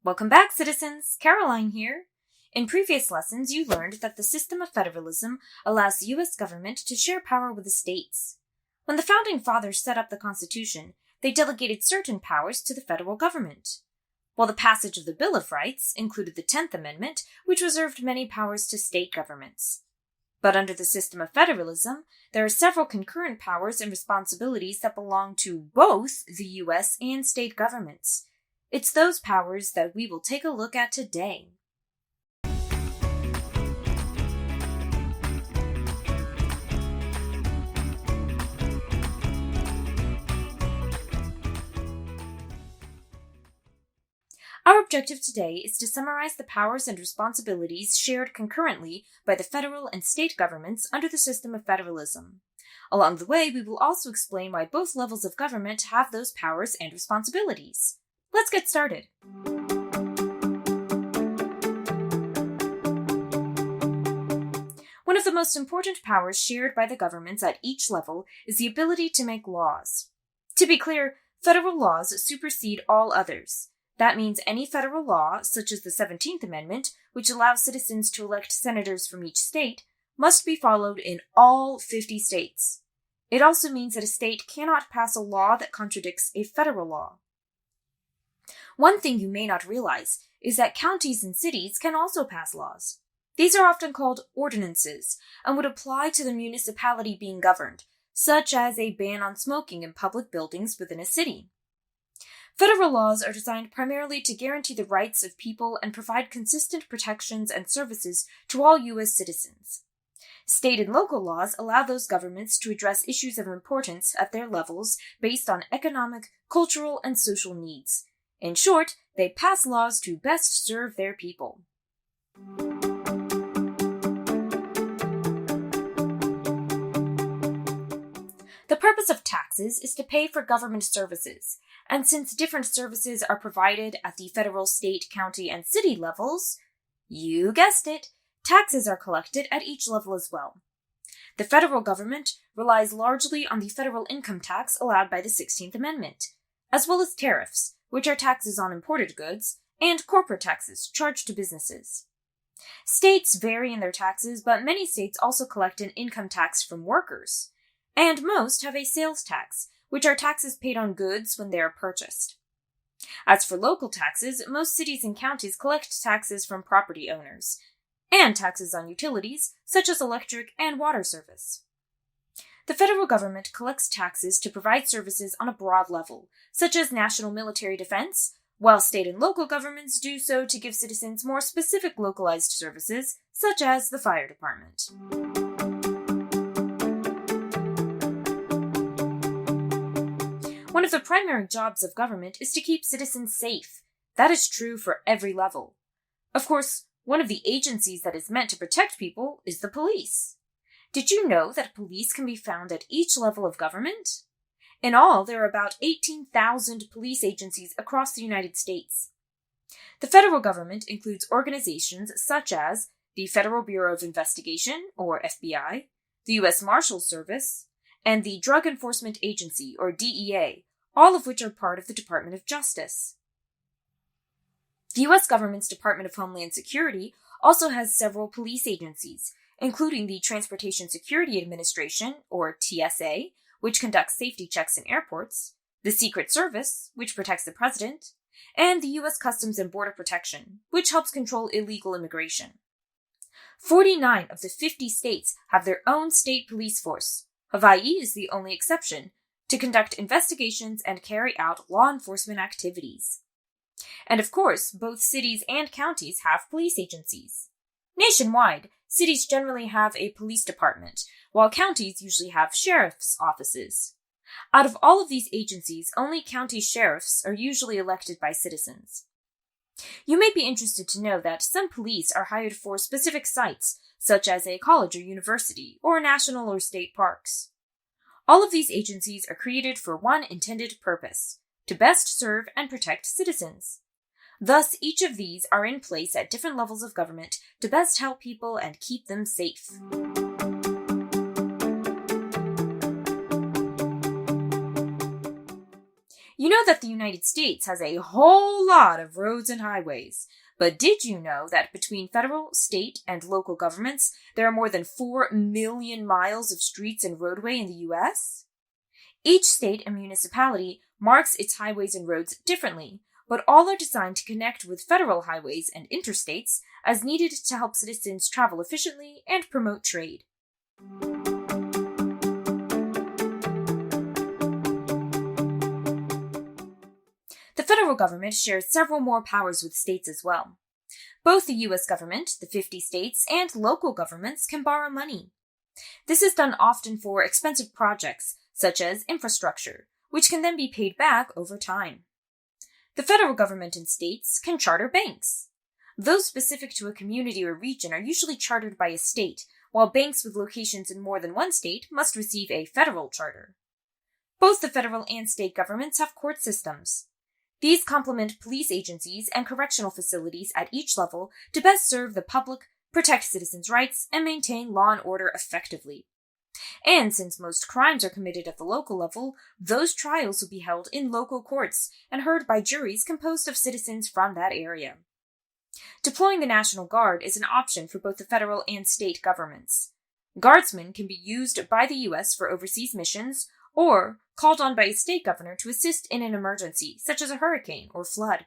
Welcome back, citizens! Caroline here. In previous lessons, you learned that the system of federalism allows the U.S. government to share power with the states. When the Founding Fathers set up the Constitution, they delegated certain powers to the federal government. While the passage of the Bill of Rights included the 10th Amendment, which reserved many powers to state governments. But under the system of federalism, there are several concurrent powers and responsibilities that belong to both the U.S. and state governments. It's those powers that we will take a look at today. Our objective today is to summarize the powers and responsibilities shared concurrently by the federal and state governments under the system of federalism. Along the way, we will also explain why both levels of government have those powers and responsibilities. Let's get started. One of the most important powers shared by the governments at each level is the ability to make laws. To be clear, federal laws supersede all others. That means any federal law, such as the 17th Amendment, which allows citizens to elect senators from each state, must be followed in all 50 states. It also means that a state cannot pass a law that contradicts a federal law. One thing you may not realize is that counties and cities can also pass laws. These are often called ordinances and would apply to the municipality being governed, such as a ban on smoking in public buildings within a city. Federal laws are designed primarily to guarantee the rights of people and provide consistent protections and services to all U.S. citizens. State and local laws allow those governments to address issues of importance at their levels based on economic, cultural, and social needs. In short, they pass laws to best serve their people. The purpose of taxes is to pay for government services, and since different services are provided at the federal, state, county, and city levels, you guessed it, taxes are collected at each level as well. The federal government relies largely on the federal income tax allowed by the 16th Amendment, as well as tariffs, which are taxes on imported goods, and corporate taxes charged to businesses. States vary in their taxes, but many states also collect an income tax from workers. And most have a sales tax, which are taxes paid on goods when they are purchased. As for local taxes, most cities and counties collect taxes from property owners, and taxes on utilities, such as electric and water service. The federal government collects taxes to provide services on a broad level, such as national military defense, while state and local governments do so to give citizens more specific localized services, such as the fire department. One of the primary jobs of government is to keep citizens safe. That is true for every level. Of course, one of the agencies that is meant to protect people is the police. Did you know that police can be found at each level of government? In all, there are about 18,000 police agencies across the United States. The federal government includes organizations such as the Federal Bureau of Investigation, or FBI, the U.S. Marshals Service, and the Drug Enforcement Agency, or DEA, all of which are part of the Department of Justice. The U.S. government's Department of Homeland Security also has several police agencies, including the Transportation Security Administration, or TSA, which conducts safety checks in airports, the Secret Service, which protects the president, and the U.S. Customs and Border Protection, which helps control illegal immigration. 49 of the 50 states have their own state police force. Hawaii is the only exception, to conduct investigations and carry out law enforcement activities. And of course, both cities and counties have police agencies. Nationwide, cities generally have a police department, while counties usually have sheriff's offices. Out of all of these agencies, only county sheriffs are usually elected by citizens. You may be interested to know that some police are hired for specific sites, such as a college or university, or national or state parks. All of these agencies are created for one intended purpose: to best serve and protect citizens. Thus, each of these are in place at different levels of government to best help people and keep them safe. You know that the United States has a whole lot of roads and highways, but did you know that between federal, state, and local governments, there are more than 4 million miles of streets and roadway in the U.S.? Each state and municipality marks its highways and roads differently, but all are designed to connect with federal highways and interstates as needed to help citizens travel efficiently and promote trade. The federal government shares several more powers with states as well. Both the U.S. government, the 50 states, and local governments can borrow money. This is done often for expensive projects, such as infrastructure, which can then be paid back over time. The federal government and states can charter banks. Those specific to a community or region are usually chartered by a state, while banks with locations in more than one state must receive a federal charter. Both the federal and state governments have court systems. These complement police agencies and correctional facilities at each level to best serve the public, protect citizens' rights, and maintain law and order effectively. And since most crimes are committed at the local level, those trials will be held in local courts and heard by juries composed of citizens from that area. Deploying the National Guard is an option for both the federal and state governments. Guardsmen can be used by the U.S. for overseas missions, or called on by a state governor to assist in an emergency, such as a hurricane or flood.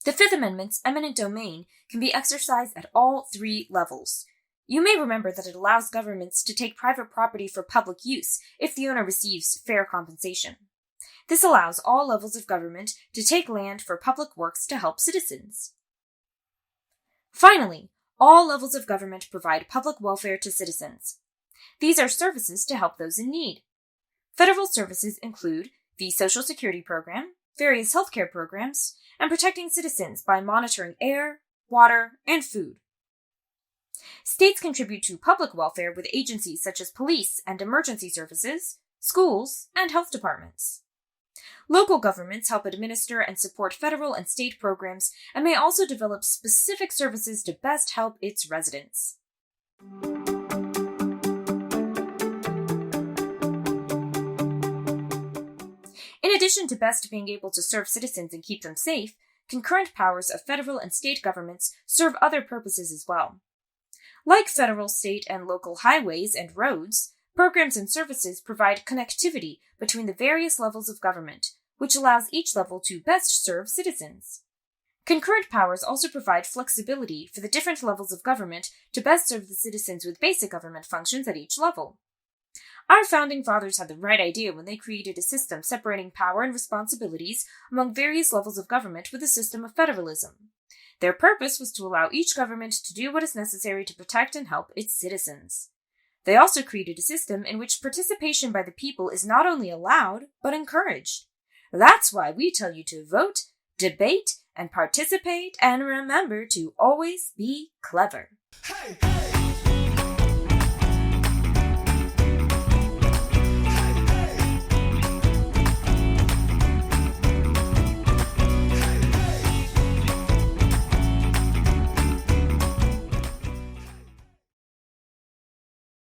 The Fifth Amendment's eminent domain can be exercised at all 3 levels. You may remember that it allows governments to take private property for public use if the owner receives fair compensation. This allows all levels of government to take land for public works to help citizens. Finally, all levels of government provide public welfare to citizens. These are services to help those in need. Federal services include the Social Security Program, various healthcare programs, and protecting citizens by monitoring air, water, and food. States contribute to public welfare with agencies such as police and emergency services, schools, and health departments. Local governments help administer and support federal and state programs and may also develop specific services to best help its residents. In addition to best being able to serve citizens and keep them safe, concurrent powers of federal and state governments serve other purposes as well. Like federal, state, and local highways and roads, programs and services provide connectivity between the various levels of government, which allows each level to best serve citizens. Concurrent powers also provide flexibility for the different levels of government to best serve the citizens with basic government functions at each level. Our founding fathers had the right idea when they created a system separating power and responsibilities among various levels of government with a system of federalism. Their purpose was to allow each government to do what is necessary to protect and help its citizens. They also created a system in which participation by the people is not only allowed, but encouraged. That's why we tell you to vote, debate, and participate, and remember to always be clever. Hey, hey.